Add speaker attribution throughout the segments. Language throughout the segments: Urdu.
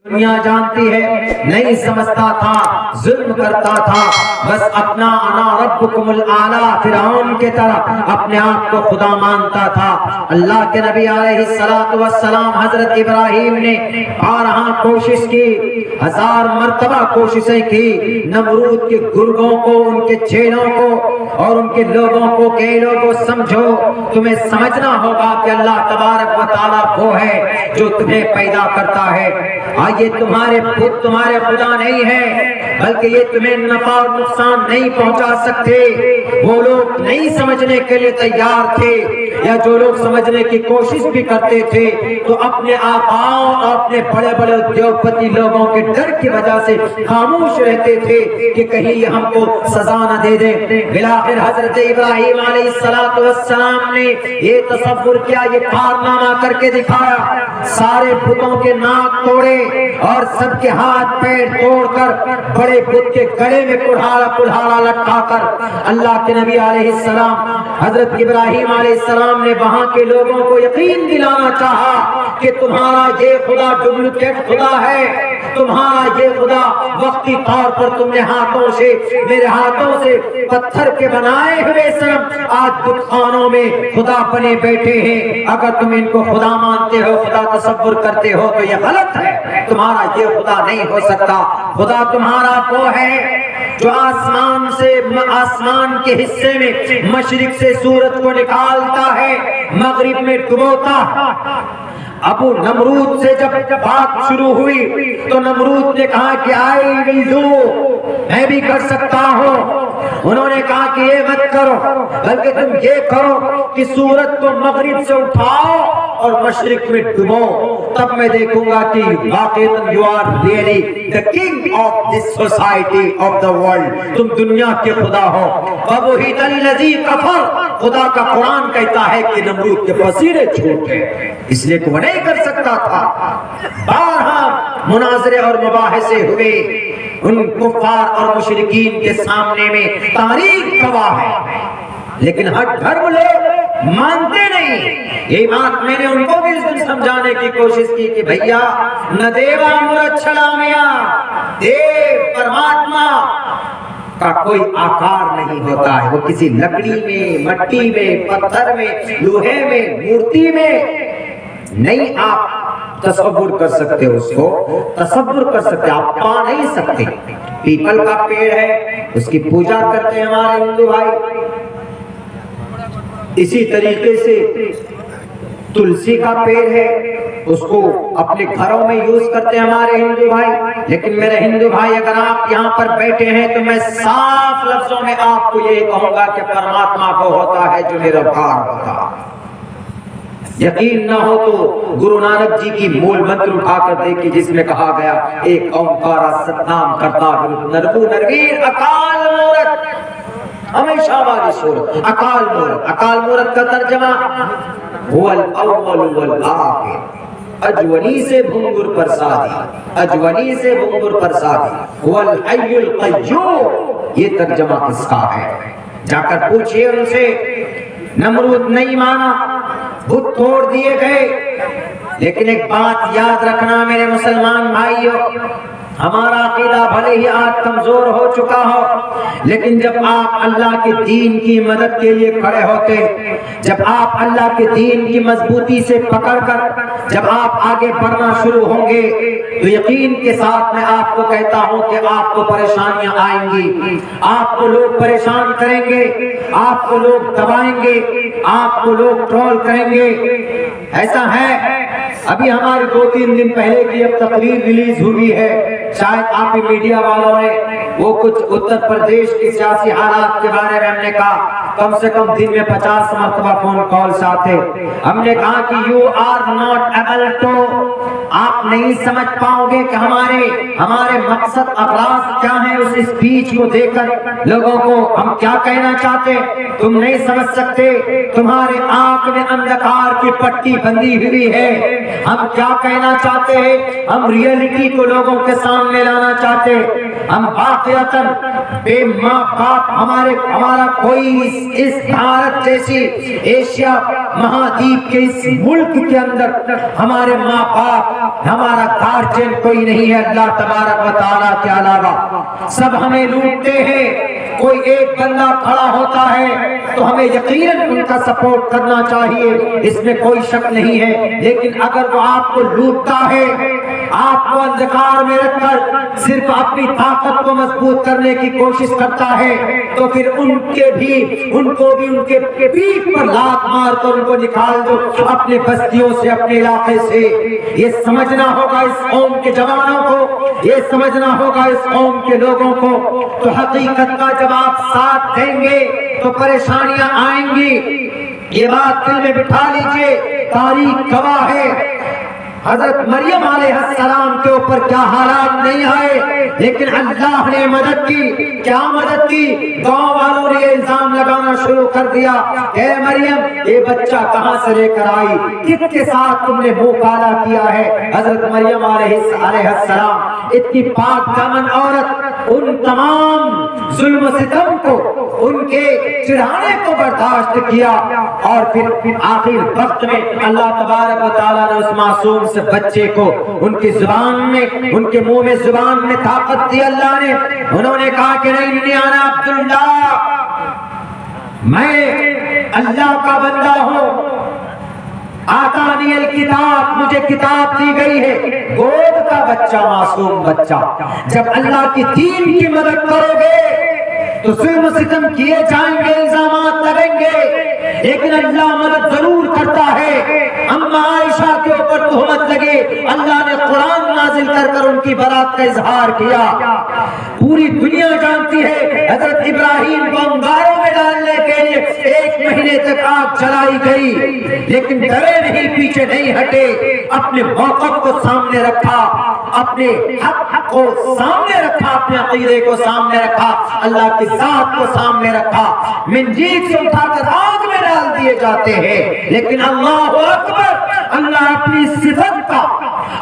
Speaker 1: دنیا جانتی ہے نہیں سمجھتا تھا، ظلم کرتا تھا، بس اپنا انا ربکم الاعلی فرعون کے طرح اپنے آپ کو خدا مانتا تھا۔ اللہ کے نبی علیہ السلام حضرت ابراہیم نے بارہا کوشش کی، 1000 مرتبہ کوششیں کی، نمرود کے گرگوں کو، ان کے چیلوں کو اور ان کے لوگوں کو کہ لوگوں سمجھو، تمہیں سمجھنا ہوگا کہ اللہ تبارک و تعالیٰ وہ ہے جو تمہیں پیدا کرتا ہے۔ یہ تمہارے خود تمہارے خدا نہیں ہے، بلکہ یہ تمہیں نفع اور نقصان نہیں پہنچا سکتے۔ وہ لوگ نہیں سمجھنے کے لیے تیار تھے، یا جو لوگ سمجھنے کی کوشش بھی کرتے تھے تو اپنے آقاؤں اور اپنے بڑے بڑے ادیوگپتی لوگوں کے ڈر کی وجہ سے خاموش رہتے تھے کہ کہیں یہ ہم کو سزا نہ دے دے۔ بالآخر حضرت ابراہیم علیہ السلام نے یہ تصور کیا، یہ کارنامہ کر کے دکھایا، سارے بتوں کے ناک توڑے اور سب کے ہاتھ پیر توڑ کر بڑے بت کے گلے میں کڑھاڑا لٹکا کر اللہ کے نبی علیہ السلام حضرت ابراہیم علیہ السلام نے وہاں کے لوگوں کو یقین دلانا چاہا کہ تمہارا یہ خدا ڈپلیکیٹ خدا ہے، تمہارا یہ خدا وقتی طور پر تم نے میرے ہاتھوں سے پتھر کے بنائے ہوئے صنم آج بت خانوں میں خدا بنے بیٹھے ہیں۔ اگر تم ان کو خدا مانتے ہو، خدا تصور کرتے ہو تو یہ غلط ہے، تمہارا یہ خدا نہیں ہو سکتا۔ خدا تمہارا وہ ہے جو آسمان کے حصے میں مشرق سے سورج کو نکالتا ہے، مغرب میں ڈبوتا۔ ابو نمرود سے جب بات شروع ہوئی تو نمرود نے کہا کہ آئی ول ڈو، میں بھی کر سکتا ہوں۔ انہوں نے کہا کہ یہ مت کرو، بلکہ تم یہ کرو کہ سورج کو مغرب سے اٹھاؤ اور مشرق میں ڈبو، تب میں دیکھوں گا کہ واقعاً you are really the king of this society of the world، تم دنیا کے خدا ہو۔ وَبُهِتَ الَّذِي كَفَرَ، خدا کا قرآن کہتا ہے کہ نمرود کے پسینے چھوٹے، اس لیے کہ وہ نہیں کر سکتا تھا۔ بارہا مناظرے اور مباحثے ہوئے، ان کفار اور مشرکین کے سامنے میں تاریخ گواہ ہے، لیکن ہر دھرم لوگ مانتے نہیں۔ یہ بات میں نے ان کو بھی اس دن سمجھانے کی کوشش کی کہ بھیا نہ دیوا مرچھلامیا، دیو پرماتما کا کوئی آکار نہیں ہوتا ہے، وہ کسی لکڑی میں، مٹی میں، پتھر میں، لوہے میں، مورتی میں نہیں آپ تصور کر سکتے، اس کو تصور کر سکتے، آپ پا نہیں سکتے۔ پیپل کا پیڑ ہے، اس کی پوجا کرتے ہیں ہمارے ہندو بھائی، اسی طریقے سے تلسی کا پیڑ ہے، اس کو اپنے گھروں میں یوز کرتے ہیں ہمارے ہندو بھائی۔ لیکن میرے ہندو بھائی اگر آپ یہاں پر بیٹھے ہیں تو میں صاف لفظوں میں آپ کو یہ کہوں گا کہ پرماتما کو ہوتا ہے جو نراکار ہوتا ہے۔ یقین نہ ہو تو گرو نانک جی کی مول منتر اٹھا کر دیکھیں جس میں کہا گیا ایک اومکارا ستنام کرتا نرگو نرویر اکال مورت، ہمیشہ والی صورت اکال مورت۔ اکال مورت کا ترجمہ هو الاول والآخر، اجولی سے بھنگر پرسادی، اجولی سے بھنگر پرسادی، هو الحی القیوم، یہ ترجمہ اس کا ہے۔ جا کر پوچھئے ان سے، نمرود نہیں مانا، بت توڑ دیے گئے، لیکن ایک بات یاد رکھنا میرے مسلمان بھائیوں، ہمارا عقیدہ بھلے ہی آج کمزور ہو چکا ہو، لیکن جب آپ اللہ کے دین کی مدد کے لیے کھڑے ہوتے، جب آپ اللہ کے دین کی مضبوطی سے پکڑ کر جب آپ آگے بڑھنا شروع ہوں گے تو یقین کے ساتھ میں آپ کو کہتا ہوں کہ آپ کو پریشانیاں آئیں گی، آپ کو لوگ پریشان کریں گے، آپ کو لوگ دبائیں گے، آپ کو لوگ ٹرول کریں گے۔ ایسا ہے، ابھی ہماری 2-3 دن پہلے کی اب تقریر ریلیز ہوئی ہے، شاید آپ ہی میڈیا والوں نے وہ کچھ اتر پردیش کی سیاسی حالات کے بارے میں ہم نے کہا، کم سے کم دن میں 50 مرتبہ فون کالز آتے، ہم نے کہا کہ you are not able to، آپ نہیں سمجھ پاؤ گے کہ ہمارے مقصد اغراض کیا ہیں اس اسپیچ کو دیکھ کر لوگوں کو ہم کیا کہنا چاہتے، تم نہیں سمجھ سکتے، تمہارے آنکھ میں اندھکار کی پٹی بندھی ہوئی ہے، ہم کیا کہنا چاہتے ہیں، ہم ریئلٹی کو لوگوں کے سامنے لانا چاہتے۔ ہم واقعتاً بے ماں باپ ہمارا کوئی اس بھارت جیسی ایشیا مہادیپ کے اس ملک کے اندر ہمارے ماں باپ ہمارا گارجین کوئی نہیں ہے اللہ تبارک و تعالیٰ کے علاوہ. سب ہمیں لوٹتے ہیں. کوئی ایک بندہ کھڑا ہوتا ہے تو ہمیں یقیناً ان کا سپورٹ کرنا چاہیے, اس میں کوئی شک نہیں ہے. لیکن اگر وہ آپ کو لوٹتا ہے, آپ کو اندھکار میں رکھ کر صرف اپنی طاقت کو مضبوط کرنے کی کوشش کرتا ہے, تو پھر ان کو بھی ان کے پیٹ پر لات مار کر ان کو نکال دو اپنے بستیوں سے, اپنے علاقے سے. یہ سمجھنا ہوگا اس قوم کے جوانوں کو, یہ سمجھنا ہوگا اس قوم کے لوگوں کو. تو حقیقت کا جب آپ ساتھ دیں گے تو پریشانیاں آئیں گی. یہ بات دل میں بٹھا لیجئے. تاریخ گواہ ہے حضرت مریم علیہ السلام کے اوپر کیا حالات نہیں آئے, لیکن اللہ نے مدد کی. کیا مدد کی؟ گاؤں والوں نے الزام لگانا شروع کر دیا, اے مریم یہ بچہ کہاں سے لے کر آئی, کس کے ساتھ تم نے منہ کالا کیا ہے. حضرت مریم علیہ السلام اتنی پاک دامن عورت ان تمام ظلم و ستم کو, ان کے چڑھانے کو برداشت کیا, اور پھر آخر وقت میں اللہ تبارک و تعالیٰ نے اس معصوم سے بچے کو ان کی زبان میں, ان کے منہ میں زبان میں طاقت دی اللہ نے. انہوں نے کہا کہ نہیں, انا عبداللہ, میں اللہ کا بندہ ہوں, آتانی الکتاب, مجھے کتاب دی گئی ہے. گود کا بچہ, معصوم بچہ. جب اللہ کی دین کی مدد کرو گے تو ظلم و ستم کیے جائیں گے, الزامات لگیں گے, لیکن اللہ مدد ضرور کرتا ہے. اما عائشہ کے اوپر تہمت لگے, اللہ نے قرآن نازل کر کر ان کی برات کا اظہار کیا. پوری دنیا جانتی ہے حضرت ابراہیم کو انگاروں میں ڈالنے کے لیے 1 مہینے تک آگ جلائی گئی, لیکن ڈرے نہیں, پیچھے نہیں ہٹے, اپنے موقف کو سامنے رکھا, اپنے حق کو سامنے رکھا, اپنے عقیدے کو سامنے رکھا, اللہ کی ذات کو سامنے رکھا. منجیل سے اٹھا کر آگ میں ڈال دیے جاتے ہیں, لیکن اللہ اکبر, اللہ اپنی صفت کا,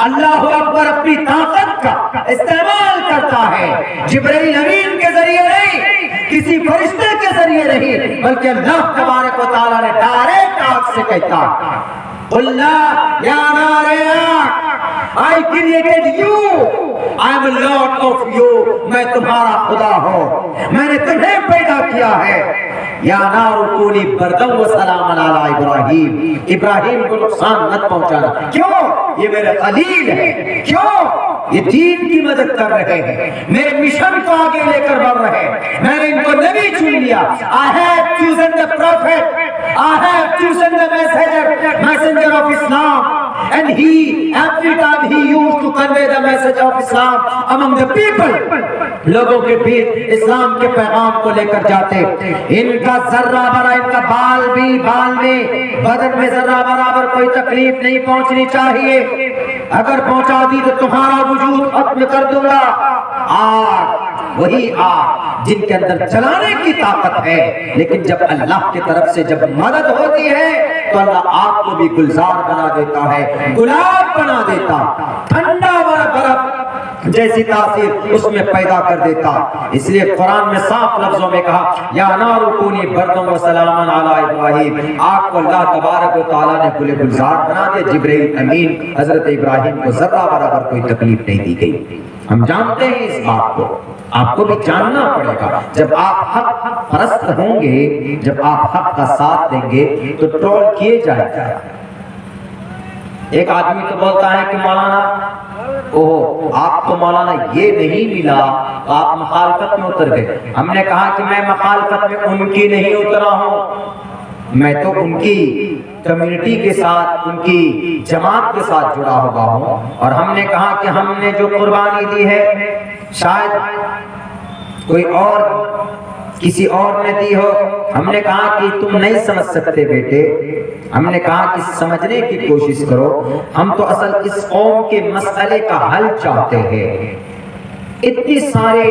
Speaker 1: اللہ اکبر اپنی طاقت کا استعمال کرتا ہے. جبرائیل امین کے ذریعے نہیں, کسی فرشتے کے ذریعے نہیں, بلکہ اللہ تبارک و تعالیٰ نے ڈائریکٹ آگ سے کہتا, اللہ یا نار I created you, I am a Lord of you, میں تمہارا خدا ہوں, میں نے تمہیں پیدا کیا ہے. یا نار کونی بردم و سلام علی ابراہیم, ابراہیم کو نقصان مت پہنچانا. کیوں؟ یہ میرے خلیل ہے. کیوں؟ یہ دین کی مدد کر رہے ہیں, میرے مشن کو آگے لے کر بڑھ رہے ہیں. میں نے ان کو نبی چن لیا. I have chosen the prophet, I have chosen the messenger of Islam, and every time he used to convey the message of Islam among the people. لوگوں کے بیچ اسلام کے پیغام کو لے کر جاتے. ان کا ذرہ برا, ان کا بال میں بدن میں ذرہ برابر کوئی تکلیف نہیں پہنچنی چاہیے. اگر پہنچا دی تو تمہارا وجود ختم کر دوں گا. آگ, وہی آگ جن کے اندر چلانے کی طاقت ہے, لیکن جب اللہ کی طرف سے جب مدد ہوتی ہے تو اللہ آگ کو بھی گلزار بنا دیتا ہے, گلاب بنا دیتا, ٹھنڈا برف جیسی تاثیر اس میں پیدا کر دیتا. اس لیے قرآن میں صاف لفظوں میں کہا, یا نار کونی بردم و سلام علی ابراہیم, آگ کو اللہ تبارک و تعالیٰ نے گل گلزار بنا دیا. جبرائیل امین حضرت ابراہیم کو ذرہ برابر کوئی تکلیف نہیں دی گئی. ہم جانتے ہیں اس بات کو, آپ کو بھی جاننا پڑے گا. جب آپ حق پرست ہوں گے, جب آپ حق کا ساتھ دیں گے تو ٹرول کیے جائیں گے. ایک آدمی تو بولتا ہے کہ مولانا آپ کو مولانا یہ نہیں ملا, آپ مخالفت میں اتر گئے. ہم نے کہا کہ میں مخالفت میں ان کی نہیں اترا ہوں, میں تو ان کی کمیونٹی کے ساتھ, ان کی جماعت کے ساتھ جڑا ہوا ہوں. اور ہم نے کہا کہ ہم نے جو قربانی دی ہے شاید کوئی اور کسی اور نے دی ہو. ہم نے کہا کہ تم نہیں سمجھ سکتے بیٹے, ہم نے کہا کہ سمجھنے کی کوشش کرو. ہم تو اصل اس قوم کے مسئلے کا حل چاہتے ہیں. اتنی سارے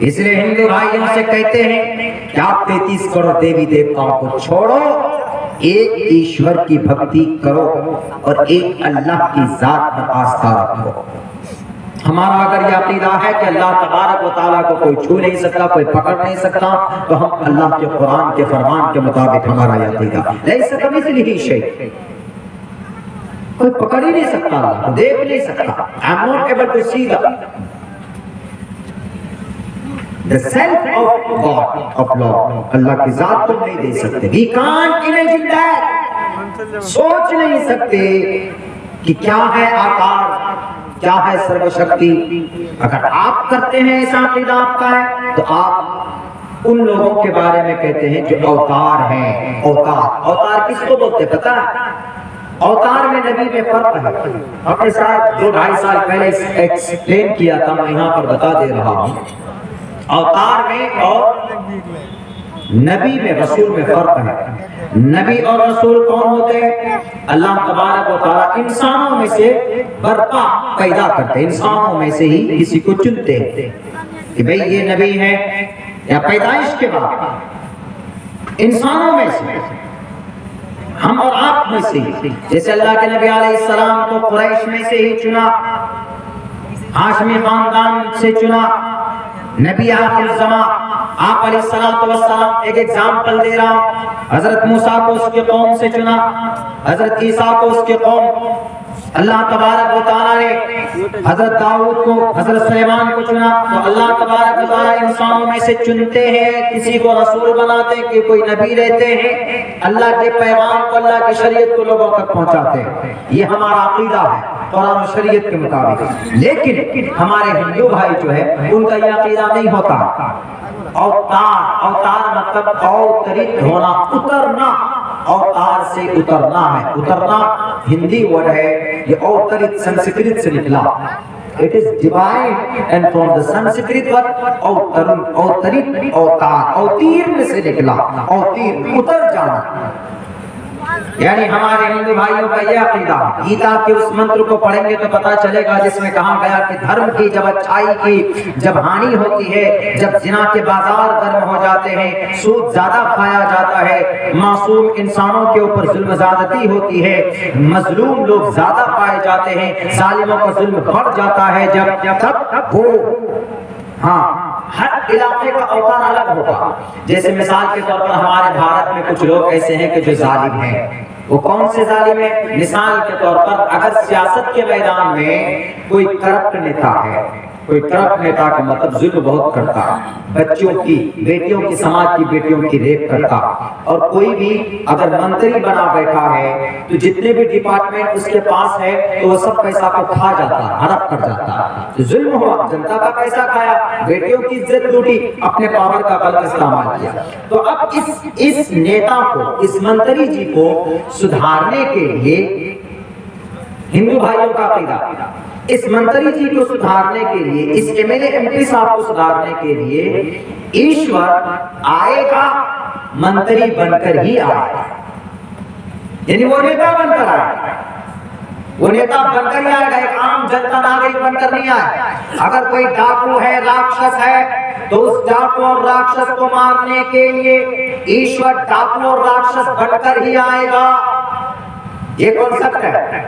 Speaker 1: اس لیے ہندو بھائیوں سے کہتے ہیں کہ آپ 33 کروڑ دیوی دیوتاؤں کو چھوڑو، ایک ایشور کی بھکتی کرو اور ایک اللہ کی ذات پر آستھا رکھو۔ ہمارا اگر یہ عقیدہ ہے کہ اللہ تبارک و تعالیٰ کو کوئی چھو نہیں سکتا، کوئی پکڑ نہیں سکتا، تو ہم اللہ کے قرآن کے فرمان کے مطابق ہمارا یہ عقیدہ لیس کمثلہ شیء، کوئی پکڑ ہی نہیں سکتا، اللہ کو دیکھ نہیں سکتا۔ I am not able to see the self of God, of Lord، اللہ کی ذات تم نہیں دیکھ سکتے۔ We can't imagine that، سوچ نہیں سکتے کہ کیا ہے آکار، کیا ہے سرو شکتی۔ اگر آپ کرتے ہیں ایسا عقیدہ آپ کا ہے تو آپ ان لوگوں کے بارے میں کہتے ہیں جو اوتار ہیں۔ اوتار کس کو بولتے پتا ہے؟ اوتار میں نبی میں فرق ہے۔ اپنے ساتھ 2-2.5 سال پہلے ایکسپلین کیا تھا، میں یہاں پر بتا دے رہا ہوں۔ اوتار میں اور نبی میں، رسول میں فرق ہے۔ نبی اور رسول کون ہوتے ہیں؟ اللہ تبارک و تعالیٰ انسانوں میں سے برپا پیدا کرتے ہیں، انسانوں میں سے ہی کسی کو چنتے ہیں کہ بھئی یہ نبی ہے، یا پیدائش کے بعد انسانوں میں سے، ہم اور آپ میں سے ہی۔ جیسے اللہ کے نبی علیہ السلام کو قریش میں سے ہی چنا، ہاشمی خاندان سے چنا، نبی آخر زمان آپ علیہ السلام ایک ایگزامپل دے رہا ہوں۔ حضرت موسیٰ کو اس کے قوم سے چنا، حضرت عیسیٰ کو اس کے قوم، اللہ تبارک و تعالیٰ نے حضرت داؤد کو، حضرت سلیمان کو چنا۔ تو اللہ تبارک و تعالیٰ انسانوں میں سے چنتے ہیں، کسی کو رسول بناتے ہیں، کہ کوئی نبی رہتے ہیں، اللہ کے پیغام کو، اللہ کی شریعت کو لوگوں تک پہنچاتے ہیں۔ یہ ہمارا عقیدہ ہے قرآن و شریعت کے مطابق۔ لیکن ہمارے ہندو بھائی جو ہے ان کا یہ عقیدہ نہیں ہوتا۔ اوتار مطلب اوترت ہونا، اترنا، اوتار سے اترنا ہے۔ اترنا ہندی ورڈ ہے، یہ اوترت سنسکرت سے نکلا۔ It is derived and from the Sanskrit word اوترت، اوتار، اوتیر سے نکلا، اوتیر اتر جانا۔ یعنی ہمارے ہندو بھائیوں کا یہ عقیدہ، گیتا کے اس منتر کو پڑھیں گے تو پتا چلے گا جس میں کہا گیا کہ دھرم کی جب اچھائی کی جب ہانی ہوتی ہے، جب زنا کے بازار گرم ہو جاتے ہیں، سود زیادہ کھایا جاتا ہے، معصوم انسانوں کے اوپر ظلم زیادتی ہوتی ہے، مظلوم لوگ زیادہ پائے جاتے ہیں، ظالموں کا ظلم بڑھ جاتا ہے، جب تب وہ ہر علاقے کا اوتار الگ ہوگا۔ جیسے مثال کے طور پر ہمارے بھارت میں کچھ لوگ ایسے ہیں کہ جو ظالم ہیں۔ وہ کون سے ظالم ہیں؟ مثال کے طور پر اگر سیاست کے میدان میں کوئی کرپٹ نیتا ہے، کوئی کرپٹ نیتا کا مطلب ظلم بہت کرتا، بچوں کی، بیٹیوں کی، سماج کی بیٹیوں کی ریپ کرتا، اور کوئی بھی اگر منتری بنا بیٹھا ہے تو جتنے بھی ڈپارٹمنٹ اس کے پاس ہے تو وہ سب پیسہ کو کھا جاتا، ہڑپ کر جاتا، ظلم ہوا، جنتا کا پیسہ کھایا، بیٹیوں کی عزت لوٹی، اپنے پاور کا غلط استعمال کیا۔ تو اب اس نیتا کو، اس منتری جی کو سدھارنے کے لیے ہندو بھائیوں کا عقیدہ، اس منتری جی کو سدھارنے کے لیے، اس M L A M P صاحب کو سدھارنے کے لیے ایشور آئے گا، منتری بن کر ہی آئے گا، یعنی وہ نیتا بن کر آئے گا، وہ نیتا بن کر ہی آئے گا، ایک عام جنتا ناگرک بن کر نہیں آئے گا۔ اگر کوئی ڈاکو ہے، راکشس ہے، تو اس ڈاکو اور راکشس کو مارنے کے لیے ایشور ڈاکو اور راکشس بن کر ہی آئے گا۔ یہ کانسیپٹ ہے،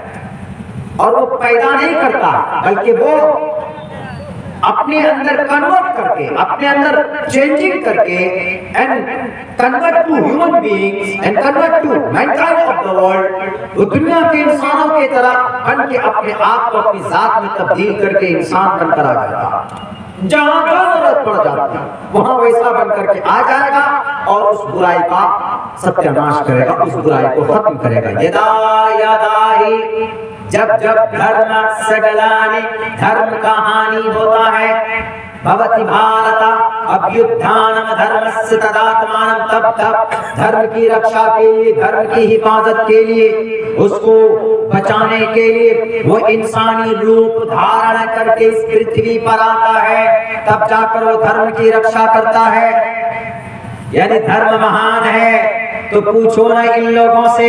Speaker 1: اور وہ پیدا نہیں کرتا بلکہ وہ اپنے اندر کنورٹ کر کے، اپنے اندر چینجنگ کر کے، and convert to human beings and convert to mankind of the world, وہ دنیا کے انسانوں کی طرح بن کے اپنے آپ کو اپنی ذات میں تبدیل کر کے انسان بن کر آ جاتا، جہاں ضرورت پڑ جاتی وہاں ویسا بن کر کے آ جائے گا اور اس برائی کا ستیاناش کرے گا، اس برائی کو ختم کرے گا۔ یدا یدا ہی، جب جب دھرم سگلانی، دھرم کا ہانی ہوتا ہے، بھوتی بھارتا ابھیدھانم دھرمسیا تداتمانم، تب تب دھرم کی رکشا کے لیے، دھرم کی حفاظت کے لیے، اس کو بچانے کے لیے وہ انسانی روپ دھارن کر کے اس پرتھوی پر آتا ہے، تب جا کر وہ دھرم کی رکشا کرتا ہے۔ یعنی دھرم مہان ہے، تو پوچھو نا ان لوگوں سے.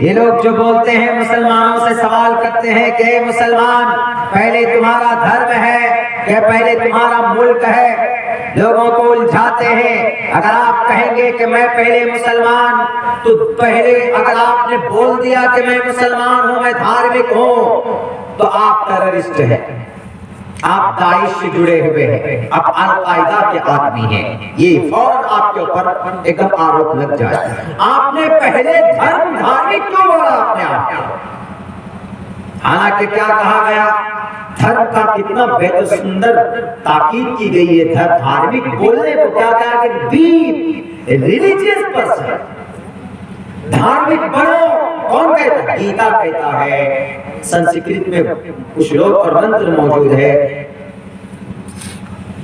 Speaker 1: یہ لوگ جو بولتے ہیں مسلمانوں سے سوال کرتے ہیں کہ اے مسلمان پہلے تمہارا دھرم ہے کہ پہلے تمہارا ملک ہے؟ لوگوں کو الجھاتے ہیں. اگر آپ کہیں گے کہ میں پہلے مسلمان، تو پہلے اگر آپ نے بول دیا کہ میں مسلمان ہوں، میں دھارمک ہوں، تو آپ ٹیررسٹ ہیں، آپ داعش سے جڑے ہوئے ہیں، آپ القاعدہ کے آدمی ہیں. یہ فوراً آپ کے اوپر ایک دم آروپ لگ جائے. آپ نے پہلے دھرم دھارمک کیوں بولا اپنے آپ کو؟ حالانکہ کیا کہا گیا؟ دھرم کا کتنا بہتر سندر تاکید کی گئی ہے. دھارمک بولنے کو کیا کہا کہ بی ریلیجیس پرسن، دھارمک بنو. کون کہتا ہے؟ گیتا کہتا ہے. سنسکرت میں کچھ لوگ اور منتر موجود ہے.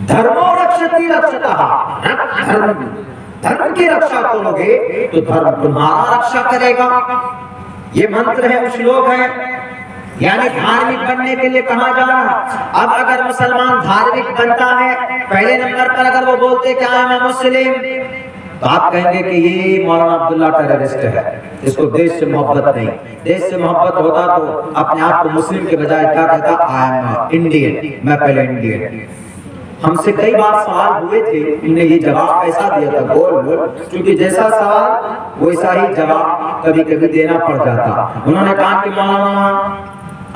Speaker 1: دھرمو رکشتی رکشتہ، دھرم کی رکشا کرو گے تو دھرم تمہارا رکشا کرے گا. یہ منتر ہے، کچھ لوگ ہیں یعنی دھارمک بننے کے لیے کہا جا رہا. اب اگر مسلمان دھارمک بنتا ہے، پہلے نمبر پر اگر وہ بولتے کہ میں مسلم، تو آپ کہیں گے کہ یہ مولانا عبداللہ ٹیررسٹ ہے، اس کو دیش سے محبت نہیں. دیش سے محبت ہوتا تو اپنے آپ کو مسلم کے بجائے کیا کہتا؟ آئی ایم انڈین، میں پہلے انڈین. ہم سے کئی بار سوال ہوئے تھے، انہوں نے یہ جواب ایسا دیا تھا گول گول، کیونکہ جیسا سوال ویسا ہی جواب کبھی کبھی دینا پڑ جاتا. انہوں نے کہا کہ مولانا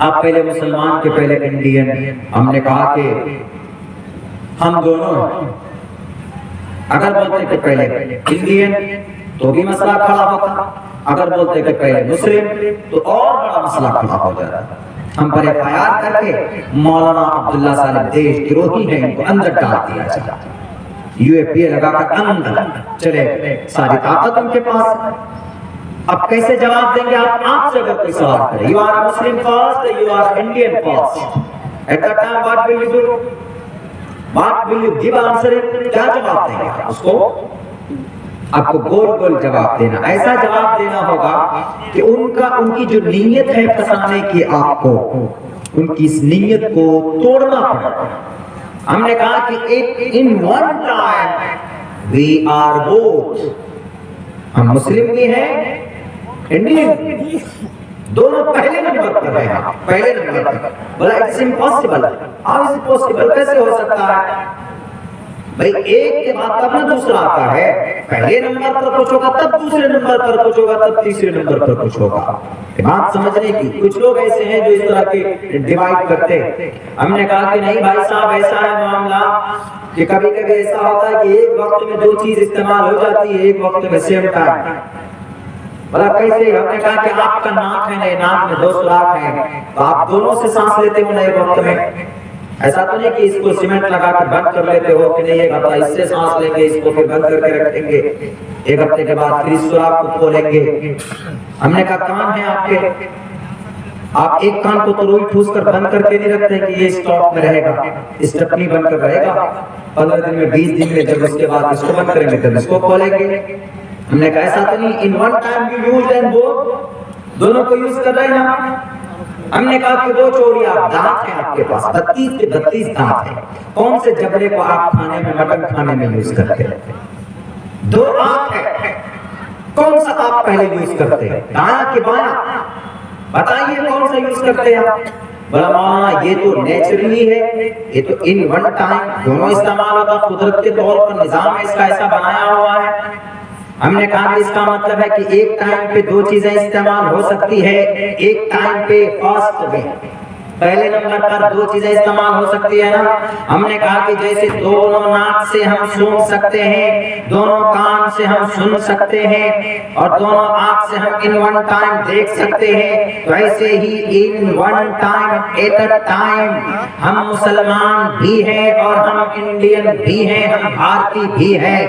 Speaker 1: آپ پہلے مسلمان کے پہلے انڈین. ہم نے کہا کہ ہم دونوں ہیں. اگر بولتے کہ پہلے انڈین تو بھی مسئلہ کھڑا ہوتا، اگر بولتے کہ پہلے مسلم تو اور بڑا مسئلہ کھڑا ہو جاتا. ہم پر FIR کر کے مولانا عبداللہ صالح دیش گروہی ہیں، ان کو اندر ڈال دیا جاتا. UAPA لگا کر اندر چلے، ساری طاقت ان کے پاس. اب کیسے جواب دیں گے آپ سے اگر کوئی سوال کرے؟ You are a Muslim first, you are Indian first. At that time what will you do? What will you give answer? کیا جواب دیں گے اس کو؟ آپ کو گول گول جواب دینا. ایسا جواب دینا ہوگا کہ ان کی جو نیت ہے پھنسانے کی آپ کو، ان کی اس نیت کو توڑنا پڑے. ہم نے کہا کہ in one time we are both. ہم مسلم بھی ہیں، انڈین، دونوں پہلے نمبر پر ہیں. پہلے نمبر پر بولا it's impossible. How is it possible? کیسے ہو سکتا ہے بھائی؟ ایک کے بعد تب نہ دوسرا آتا ہے. پہلے نمبر پر کچھ ہوگا، تب دوسرے نمبر پر کچھ ہوگا، تب تیسرے نمبر پر کچھ ہوگا. بات سمجھنے کی. کچھ لوگ ایسے ہیں جو اس طرح کے ڈیوائڈ کرتے ہیں. ہم نے کہا کہ نہیں بھائی صاحب، ایسا ہے معاملہ کہ کبھی کبھی ایسا ہوتا ہے کہ ایک وقت میں دو چیز استعمال ہو جاتی ہے، ایک وقت میں سیم ٹائم. بلا کیسے؟ ہم نے کہا کہ آپ کا ناک ہے نئے ناک میں 2 سوراخ ہیں، تو آپ دونوں سے سانس لیتے ہو نئے وقت میں. ایسا تو نہیں کہ اس کو سیمنٹ لگا کر بند کر لیتے ہو کہ نہیں ایک ہفتہ اس سے سانس لیں گے، اس کو پھر بند کر کے رکھیں گے، ایک ہفتے کے بعد پھر اس سوراخ کو کھولیں گے. ہم نے کہا کان ہیں آپ کے، آپ ایک کان کو تو روئی ٹھوس کر بند کر کے نہیں رکھتے کہ یہ اسٹاک میں رہے گا، اسٹپنی بن کر رہے گا. 15 دن میں 20 دن میں جب اس کے بعد اس کو بند کریں گے تب اس کو کھولیں گے. ہم نے کہا ایسا تو نہیں. ان one time you use and both, دونوں کو یوز کر رہے ہیں نا. ہم نے کہا کہ وہ چوری آپ دانت ہیں آپ کے پاس، 32 کے 32 دانت ہیں. کون سے جبڑے کو آپ کھانے میں، مٹن کھانے میں یوز کرتے ہیں؟ 2 آنکھ ہیں، کون سا آپ پہلے یوز کرتے ہیں؟ دایاں کہ بایاں؟ بتائیے کون سا یوز کرتے ہیں آپ؟ بولا مولانا یہ تو نیچرلی ہے، یہ تو ان ون ٹائم دونوں استعمال ہوتا، قدرت کے طور پر نظام اس کا ایسا بنایا ہوا ہے. ہم نے کہا کہ اس کا مطلب ہے کہ ایک ٹائم پہ 2 چیزیں استعمال ہو سکتی ہے. ایک ٹائم پہ فاسٹ میں پہلے نمبر پر 2 چیزیں استعمال ہو سکتی ہے نا. ہم نے کہا کہ جیسے دونوں ناک سے ہم سون سکتے ہیں، دونوں کان سے ہم سن سکتے ہیں، اور دونوں آنکھ سے ہم ان ون ٹائم دیکھ سکتے ہیں، تو ایسے ہی ان one time at a time ہم مسلمان بھی ہیں اور ہم انڈین بھی ہیں، ہم بھارتی بھی ہیں.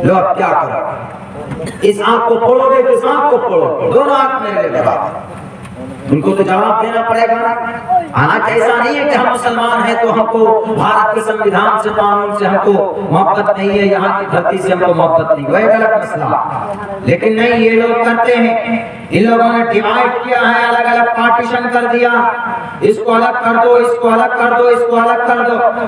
Speaker 1: لو اب کیا کرو؟ اس آنکھ کو پھوڑو گے تو اس آنکھ کو پھوڑو، دونوں آنکھ میرے لیے لگا. ان کو تو جواب دینا پڑے گا. حالانکہ ایسا نہیں ہے کہ ہم مسلمان ہیں تو ہم کو بھارت کے سمویدھان سے، قانون سے ہم کو محبت نہیں ہے، یہاں کی دھرتی سے ہم کو محبت نہیں. وہ غلط مسئلہ. لیکن نہیں، یہ لوگ کرتے ہیں. ان لوگوں نے ڈیوائڈ کیا ہے، الگ الگ پارٹیشن کر دیا. اس کو الگ کر دو، اس کو الگ کر دو، اس کو الگ کر دو.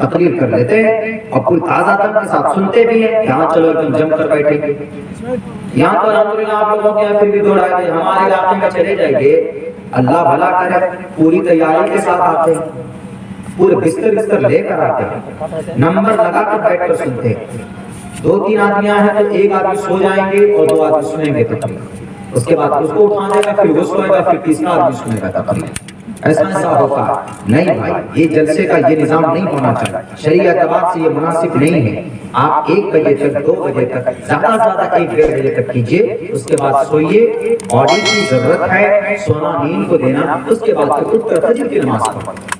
Speaker 1: تقریر کر لیتے ہیں اور پوری تازہ دم کے ساتھ سنتے بھی ہیں. یہاں چلو ایک دم جم کر بیٹھیں گے. یہاں تو الحمدللہ آپ لوگوں کے یہاں پھر بھی دوڑا ہے. ہمارے علاقے میں چلے جائیں گے, اللہ بھلا کرے, پوری تیاری کے ساتھ آتے ہیں, پورے بستر لے کر آتے ہیں, نمبر لگا کر بیٹھ کر سنتے ہیں. 2-3 آدمیاں ہیں تو ایک آدمی سو جائیں گے اور 2 آدمی سنیں گے تقریر. اس کے بعد اس کو اٹھانے کا, پھر وہ سوئے گا, پھر تیسرا آدمی سنے گا تقریر. ایسا ہوگا نہیں بھائی, یہ جلسے کا یہ نظام نہیں ہونا چاہیے. شرعی اعتبار سے یہ مناسب نہیں ہے. آپ 1 بجے تک 2 بجے تک زیادہ سے زیادہ 1-1.5 بجے تک کیجئے, اس کے بعد سوئیے. باڈی کی ضرورت ہے, سونا نیند کو دینا, اس کے بعد اٹھ کر فجر کی نماز پڑھیں.